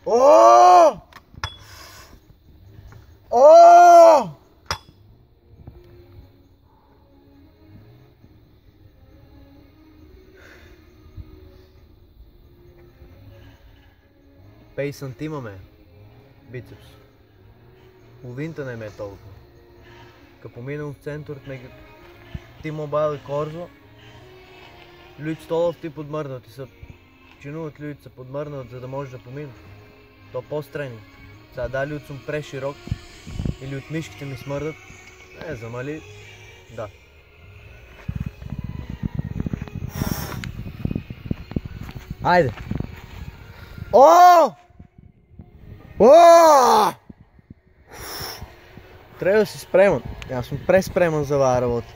О! О! Пей сантимаме бицепс. Половинта не ме е толкова. Като поминам в центърът на T-Mobile и Корзо, люди столов ти подмърнат и са чинуват люди са подмърнат, за да може да поминат. То по-стрени. Сега дали от съм преширок или от мишките ми смърдат, не замали, да. Айде! О! О! Трябва да си спреман. Аз съм преспреман за тази работа.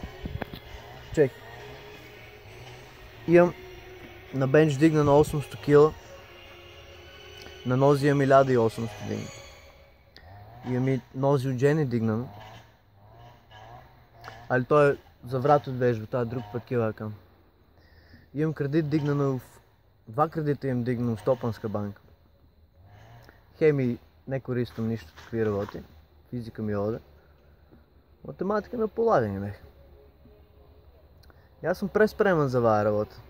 Чек. Имам на бенч дигна на 800 кг. На нози имам 1800 дигна. Имам и нози от Джени дигнано. Али той е за врат от вежба, това е друг път килакам. Имам кредит дигнано в... Два кредита имам дигнано в Стопанска банка. Хеми не користам нищо такви работи. Физика ми оде. Математика на полагане бех. И аз съм преспремен за тази работа.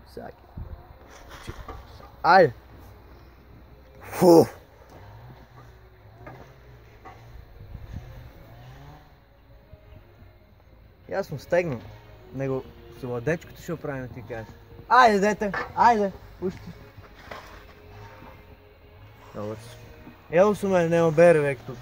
Всяки. Айде! Фу! И аз съм стегнал. Него сладечкото ще оправим, ти кажеш. Айде, дете! Айде! Пусти! Добре. Ело су ме, нема бере век тук.